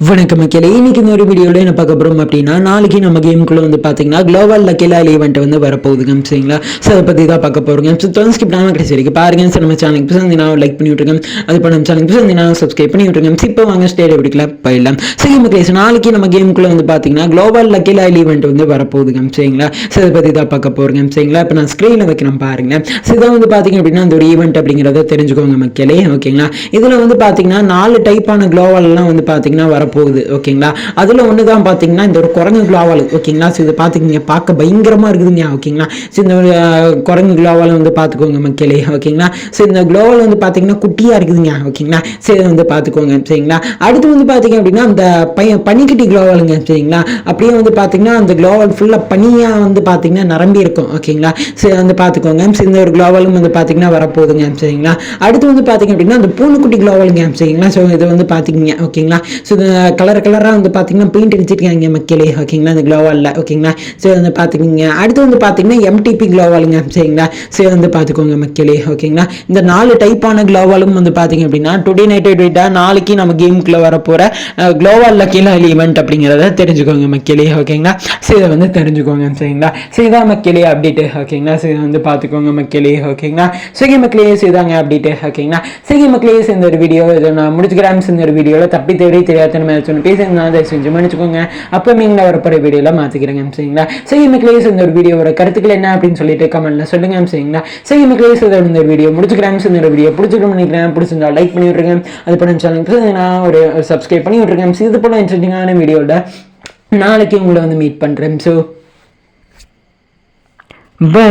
வணக்கம் மக்களே, இன்னைக்கு இந்த ஒரு வீடியோவில் என்ன பார்க்க போகிறோம் அப்படின்னா, நாளைக்கு நம்ம கேமுக்குள்ளே வந்து பார்த்தீங்கன்னா குளோபல் லக்கி லால் ஈவெண்ட் வந்து வரப்போகுதுங்க சரிங்களா. ஸோ அதை பற்றி தான் பார்க்க போகிறோங்க. ஸோ தொடர்ந்து ஸ்கிப் பண்ணாமல் கடைசி வரைக்கும் பாருங்க. சார் நம்ம சேனலுக்கு புதுசு லைக் பண்ணி விட்டுருங்க. அது இப்போ நம்ம சேனலுக்கு புதுசு சப்ஸ்கிரைப் பண்ணி விட்டுருங்க. இப்போ வாங்க ஸ்டேட் எப்படிக்கல போயிடலாம். சரி மக்களே, நாளைக்கு நம்ம கேமுக்குள்ளே வந்து பார்த்தீங்கன்னா குளோபல் லக்கி லால் ஈவெண்ட் வந்து வரப்போகுதுங்க சரிங்களா. ஸோ அதை பற்றி தான் பார்க்க போகிறோங்க சரிங்களா. இப்போ நான் ஸ்க்ரீனில் வைக்கிறேன் பாருங்க. ஸோ இதை வந்து பார்த்தீங்க அப்படின்னா அந்த ஒரு ஈவெண்ட் அப்படிங்கிறத தெரிஞ்சுக்கோங்க மக்களே. ஓகேங்களா. இதில் வந்து பார்த்தீங்கன்னா 4 டைப்பான குளோபல்லாம் வந்து பார்த்தீங்கன்னா வரப்போகுது. ஓகேங்களா. அதில் ஒன்று தான் பார்த்தீங்கன்னா இந்த ஒரு குரங்கு குளோவால். ஓகேங்களா. ஸோ இதை பார்த்துக்கிங்க, பார்க்க பயங்கரமாக இருக்குதுங்க. ஓகேங்களா. ஸோ இந்த ஒரு குரங்கு குளோவால் வந்து பார்த்துக்கோங்க மக்களே. ஓகேங்களா. ஸோ இந்த குளோவால் வந்து பார்த்தீங்கன்னா குட்டியாக இருக்குதுங்க. ஓகேங்களா. ஸோ இதை வந்து பார்த்துக்கோங்க சரிங்களா. அடுத்து வந்து பார்த்தீங்க அப்படின்னா அந்த பனிக்கட்டி குளோவாலுங்க சரிங்களா. அப்படியே வந்து பார்த்தீங்கன்னா அந்த குளோவால் ஃபுல்லாக பனியாக வந்து பார்த்தீங்கன்னா நிரம்பி இருக்கும். ஓகேங்களா. ஸோ வந்து பார்த்துக்கோங்க. ஸோ இந்த ஒரு குளோவாலும் வந்து பார்த்தீங்கன்னா வரப்போகுதுங்க சரிங்களா. அடுத்து வந்து பார்த்தீங்க அப்படின்னா அந்த பூனைக்குட்டி குளோவாலுங்க சரிங்களா. ஸோ இதை வந்து பார்த்துக்கிங்க. ஓகேங்களா. ஸோ கலராக வந்து பார்த்தீங்கன்னா பெயிண்ட் அடிச்சிருக்காங்க மக்களே. ஓகேங்களா. இந்த குளோவாலில். ஓகேங்களா. ஸோ வந்து பார்த்துக்கிங்க. அடுத்து வந்து பார்த்தீங்கன்னா எம்டிபி குளோவாலுங்க சரிங்களா. ஸோ வந்து பார்த்துக்கோங்க மக்களே. ஓகேங்களா. இந்த 4 டைப்பான குளோவாலும் வந்து பார்த்தீங்க அப்படின்னா டுடே நைட் நாளைக்கு நம்ம கேமுக்குள்ளே வரப்போகிற குளோவால் லக்கி லால் ஈவெண்ட் அப்படிங்கிறத தெரிஞ்சுக்கோங்க மக்களே. ஓகேங்களா. ஸோ இதை வந்து தெரிஞ்சுக்கோங்க சரிங்களா. ஸோ இதான் மக்களே அப்டேட்டு. ஓகேங்களா. ஸோ இதை வந்து பார்த்துக்கோங்க மக்களே. ஓகேங்களா. சரி மக்களே, இதாங்க அப்டேட்டு. ஓகேங்களா. சரி மக்களே, இந்த ஒரு வீடியோ இதை நான் முடிச்சுக்கிறேன். இந்த ஒரு வீடியோவில் தப்பி தேவை தெரியாத சொன்ன பேசுங்க, அதை செஞ்சு மன்னிச்சுக்கோங்க. அப்போ நீங்களா வரப்போற வீடியோல மாத்திக்கிறேங்க சரிங்களா. சரி மக்களே, இந்த ஒரு வீடியோட கருத்துக்கள் என்ன அப்படின்னு சொல்லிட்டு கமெண்ட்ல சொல்லுங்க சரிங்களா. சரி மக்களே, இந்த ஒரு வீடியோ முடிச்சுக்கிறேன். இந்த ஒரு வீடியோ பிடிச்சிருக்கோம் நினைக்கிறேன். பிடிச்சிருந்தா லைக் பண்ணி விட்டுருங்க. அது பண்ண சேனலுக்கு நான் ஒரு சப்ஸ்கிரைப் பண்ணி விட்டுருக்கேன். இது போல இன்ட்ரெஸ்டிங்கான வீடியோட நாளைக்கு உங்களை வந்து மீட் பண்றேன். So by.